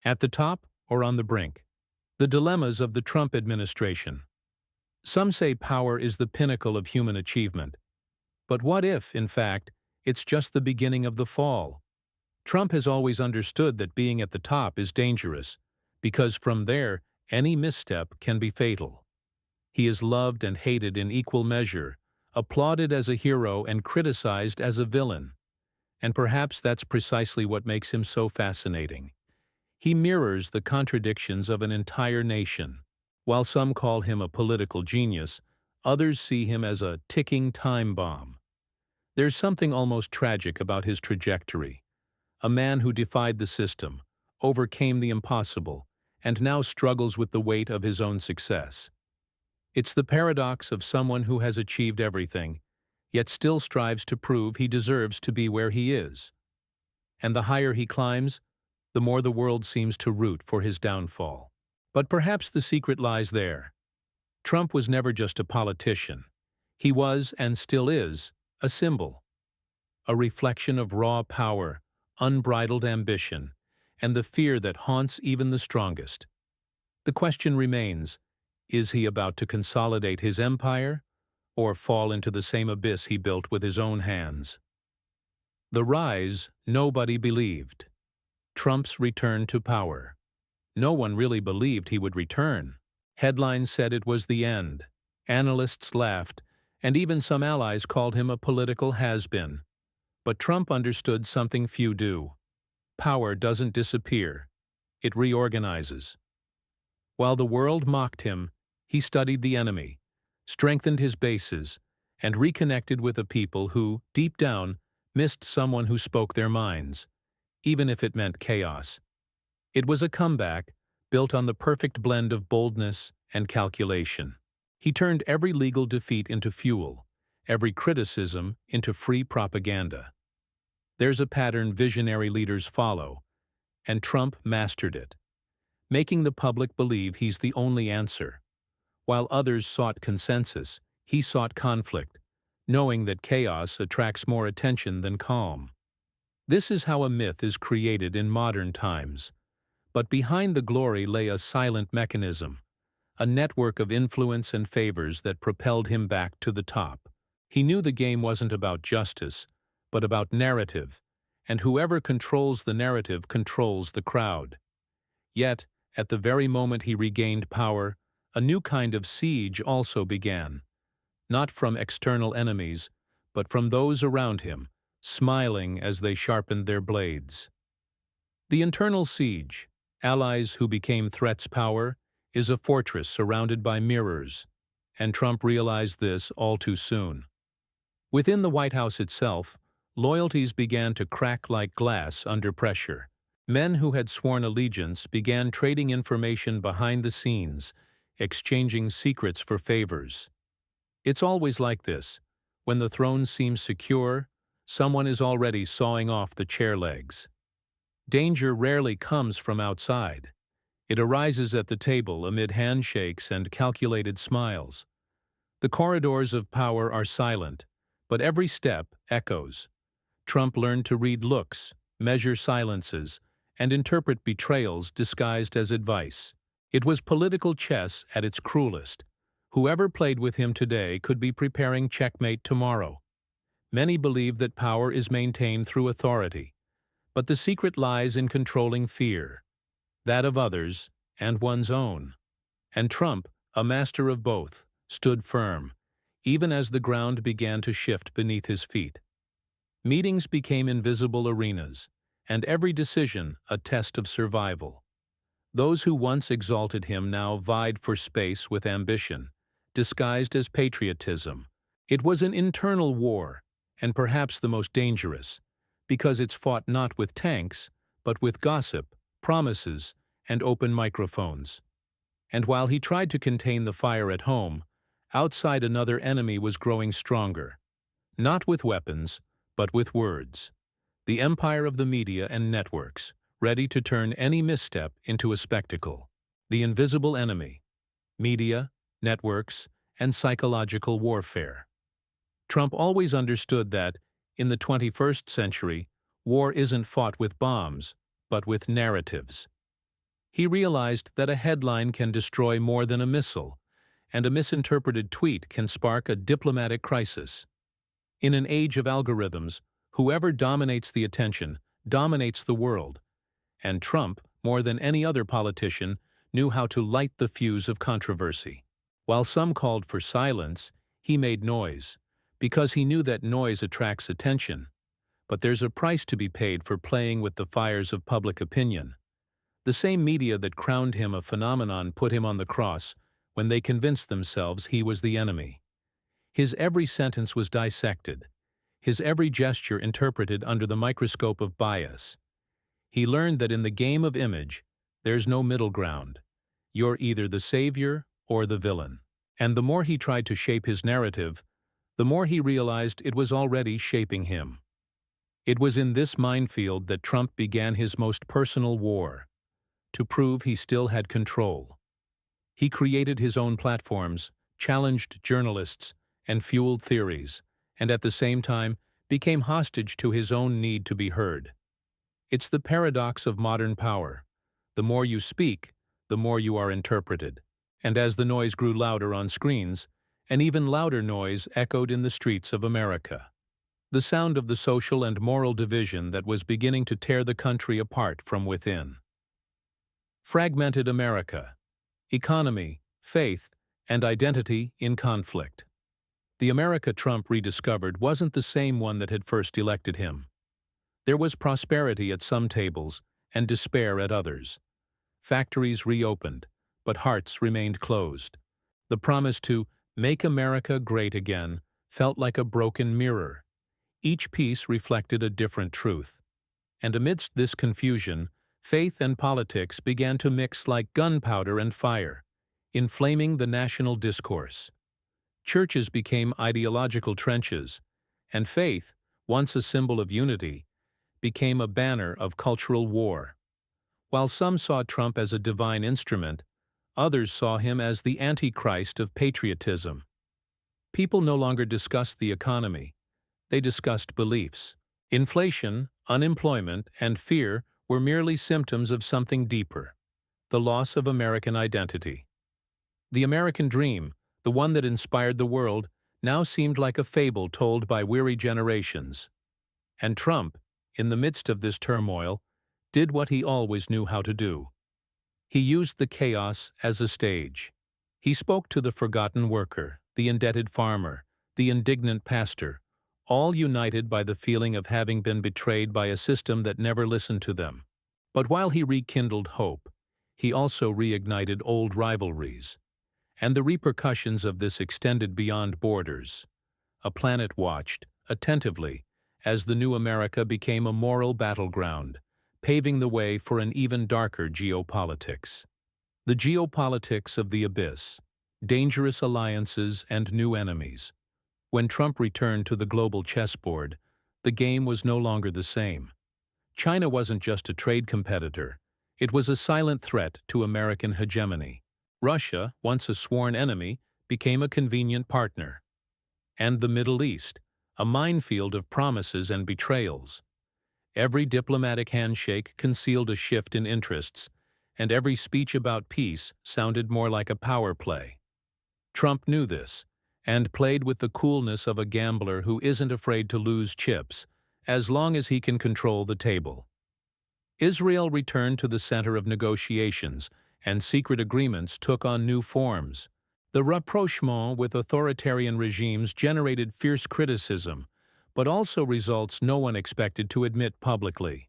At the top or on the brink? The dilemmas of the Trump administration. Some say power is the pinnacle of human achievement. But what if, in fact, it's just the beginning of the fall? Trump has always understood that being at the top is dangerous, because from there, any misstep can be fatal. He is loved and hated in equal measure, applauded as a hero and criticized as a villain. And perhaps that's precisely what makes him so fascinating. He mirrors the contradictions of an entire nation. While some call him a political genius, others see him as a ticking time bomb. There's something almost tragic about his trajectory. A man who defied the system, overcame the impossible, and now struggles with the weight of his own success. It's the paradox of someone who has achieved everything, yet still strives to prove he deserves to be where he is. And the higher he climbs, the more the world seems to root for his downfall. But perhaps the secret lies there. Trump was never just a politician. He was, and still is, a symbol. A reflection of raw power, unbridled ambition, and the fear that haunts even the strongest. The question remains, is he about to consolidate his empire, or fall into the same abyss he built with his own hands? The rise nobody believed. Trump's return to power. No one really believed he would return. Headlines said it was the end. Analysts laughed, and even some allies called him a political has-been. But Trump understood something few do. Power doesn't disappear. It reorganizes. While the world mocked him, he studied the enemy, strengthened his bases, and reconnected with a people who, deep down, missed someone who spoke their minds, even if it meant chaos. It was a comeback built on the perfect blend of boldness and calculation. He turned every legal defeat into fuel, every criticism into free propaganda. There's a pattern visionary leaders follow, and Trump mastered it, making the public believe he's the only answer. While others sought consensus, he sought conflict, knowing that chaos attracts more attention than calm. This is how a myth is created in modern times. But behind the glory lay a silent mechanism, a network of influence and favors that propelled him back to the top. He knew the game wasn't about justice, but about narrative, and whoever controls the narrative controls the crowd. Yet, at the very moment he regained power, a new kind of siege also began, not from external enemies, but from those around him, smiling as they sharpened their blades. The internal siege, allies who became threats power, is a fortress surrounded by mirrors, and Trump realized this all too soon. Within the White House itself, loyalties began to crack like glass under pressure. Men who had sworn allegiance began trading information behind the scenes, exchanging secrets for favors. It's always like this. When the throne seems secure, someone is already sawing off the chair legs. Danger rarely comes from outside. It arises at the table amid handshakes and calculated smiles. The corridors of power are silent, but every step echoes. Trump learned to read looks, measure silences, and interpret betrayals disguised as advice. It was political chess at its cruelest. Whoever played with him today could be preparing checkmate tomorrow. Many believe that power is maintained through authority, but the secret lies in controlling fear, that of others and one's own. And Trump, a master of both, stood firm, even as the ground began to shift beneath his feet. Meetings became invisible arenas, and every decision a test of survival. Those who once exalted him now vied for space with ambition, disguised as patriotism. It was an internal war, and perhaps the most dangerous, because it's fought not with tanks, but with gossip, promises, and open microphones. And while he tried to contain the fire at home, outside another enemy was growing stronger. Not with weapons, but with words. The empire of the media and networks, ready to turn any misstep into a spectacle. The invisible enemy. Media, networks, and psychological warfare. Trump always understood that, in the 21st century, war isn't fought with bombs, but with narratives. He realized that a headline can destroy more than a missile, and a misinterpreted tweet can spark a diplomatic crisis. In an age of algorithms, whoever dominates the attention dominates the world, and Trump, more than any other politician, knew how to light the fuse of controversy. While some called for silence, he made noise, because he knew that noise attracts attention. But there's a price to be paid for playing with the fires of public opinion. The same media that crowned him a phenomenon put him on the cross when they convinced themselves he was the enemy. His every sentence was dissected, his every gesture interpreted under the microscope of bias. He learned that in the game of image, there's no middle ground. You're either the savior or the villain. And the more he tried to shape his narrative, the more he realized it was already shaping him. It was in this minefield that Trump began his most personal war, to prove he still had control. He created his own platforms, challenged journalists, and fueled theories, and at the same time became hostage to his own need to be heard. It's the paradox of modern power. The more you speak, the more you are interpreted. And as the noise grew louder on screens, an even louder noise echoed in the streets of America. The sound of the social and moral division that was beginning to tear the country apart from within. Fragmented America. Economy, faith, and identity in conflict. The America Trump rediscovered wasn't the same one that had first elected him. There was prosperity at some tables and despair at others. Factories reopened, but hearts remained closed. The promise to make America great again felt like a broken mirror. Each piece reflected a different truth. And amidst this confusion, faith and politics began to mix like gunpowder and fire, inflaming the national discourse. Churches became ideological trenches, and faith, once a symbol of unity, became a banner of cultural war. While some saw Trump as a divine instrument, others saw him as the Antichrist of patriotism. People no longer discussed the economy. They discussed beliefs. Inflation, unemployment, and fear were merely symptoms of something deeper, the loss of American identity. The American dream, the one that inspired the world, now seemed like a fable told by weary generations. And Trump, in the midst of this turmoil, did what he always knew how to do. He used the chaos as a stage. He spoke to the forgotten worker, the indebted farmer, the indignant pastor, all united by the feeling of having been betrayed by a system that never listened to them. But while he rekindled hope, he also reignited old rivalries. And the repercussions of this extended beyond borders. A planet watched, attentively, as the new America became a moral battleground, paving the way for an even darker geopolitics. The geopolitics of the abyss, dangerous alliances and new enemies. When Trump returned to the global chessboard, the game was no longer the same. China wasn't just a trade competitor, it was a silent threat to American hegemony. Russia, once a sworn enemy, became a convenient partner. And the Middle East, a minefield of promises and betrayals. Every diplomatic handshake concealed a shift in interests, and every speech about peace sounded more like a power play. Trump knew this, and played with the coolness of a gambler who isn't afraid to lose chips, as long as he can control the table. Israel returned to the center of negotiations, and secret agreements took on new forms. The rapprochement with authoritarian regimes generated fierce criticism, but also results no one expected to admit publicly.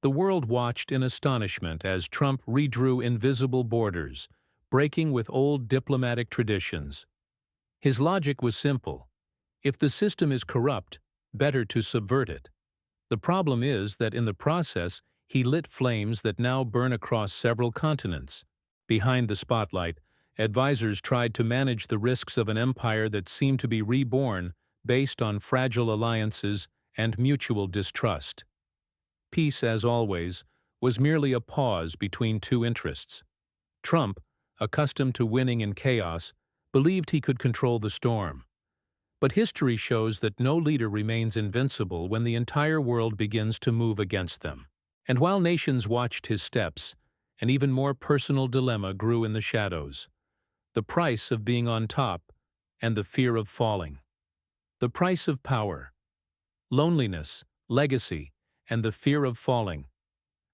The world watched in astonishment as Trump redrew invisible borders, breaking with old diplomatic traditions. His logic was simple. If the system is corrupt, better to subvert it. The problem is that in the process, he lit flames that now burn across several continents. Behind the spotlight, advisors tried to manage the risks of an empire that seemed to be reborn based on fragile alliances and mutual distrust. Peace, as always, was merely a pause between two interests. Trump, accustomed to winning in chaos, believed he could control the storm. But history shows that no leader remains invincible when the entire world begins to move against them. And while nations watched his steps, an even more personal dilemma grew in the shadows: the price of being on top and the fear of falling. The price of power, loneliness, legacy, and the fear of falling.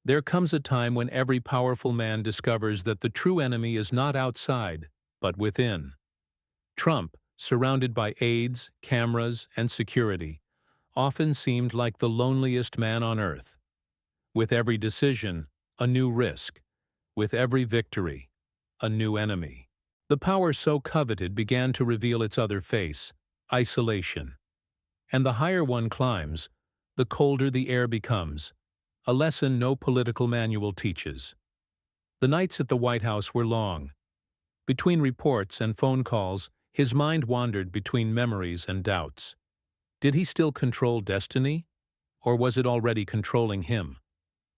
There comes a time when every powerful man discovers that the true enemy is not outside, but within. Trump, surrounded by aides, cameras, and security, often seemed like the loneliest man on earth. With every decision, a new risk. With every victory, a new enemy. The power so coveted began to reveal its other face: isolation. And the higher one climbs, the colder the air becomes, a lesson no political manual teaches. The nights at the White House were long. Between reports and phone calls, his mind wandered between memories and doubts. Did he still control destiny? Or was it already controlling him?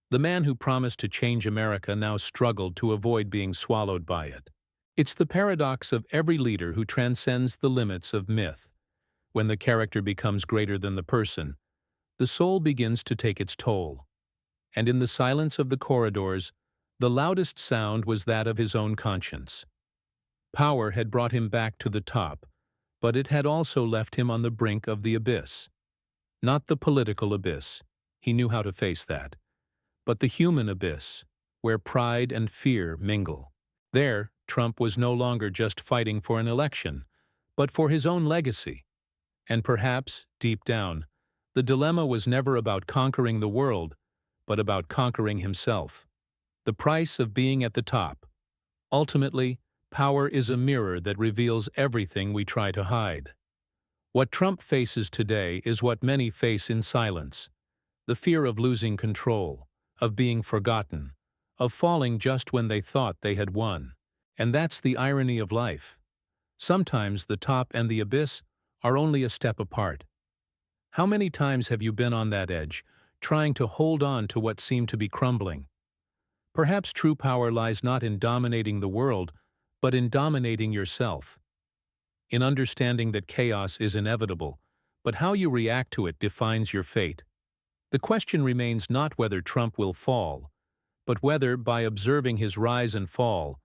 The man who promised to change America now struggled to avoid being swallowed by it. It's the paradox of every leader who transcends the limits of myth. When the character becomes greater than the person, the soul begins to take its toll. And in the silence of the corridors, the loudest sound was that of his own conscience. Power had brought him back to the top, but it had also left him on the brink of the abyss. Not the political abyss, he knew how to face that, but the human abyss, where pride and fear mingle. There, Trump was no longer just fighting for an election, but for his own legacy. And perhaps, deep down, the dilemma was never about conquering the world, but about conquering himself. The price of being at the top. Ultimately, power is a mirror that reveals everything we try to hide. What Trump faces today is what many face in silence: the fear of losing control, of being forgotten, of falling just when they thought they had won. And that's the irony of life. Sometimes the top and the abyss are only a step apart. How many times have you been on that edge, trying to hold on to what seemed to be crumbling? Perhaps true power lies not in dominating the world, but in dominating yourself. In understanding that chaos is inevitable, but how you react to it defines your fate. The question remains not whether Trump will fall, but whether, by observing his rise and fall,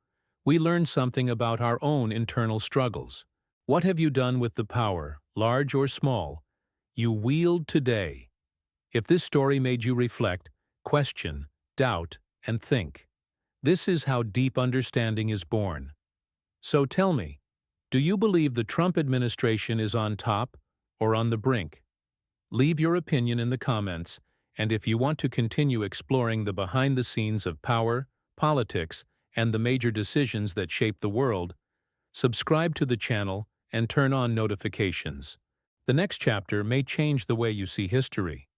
we learn something about our own internal struggles. What have you done with the power, large or small, you wield today? If this story made you reflect, question, doubt, and think, this is how deep understanding is born. So tell me, do you believe the Trump administration is on top or on the brink? Leave your opinion in the comments, and if you want to continue exploring the behind the scenes of power, politics, and the major decisions that shape the world, subscribe to the channel and turn on notifications. The next chapter may change the way you see history.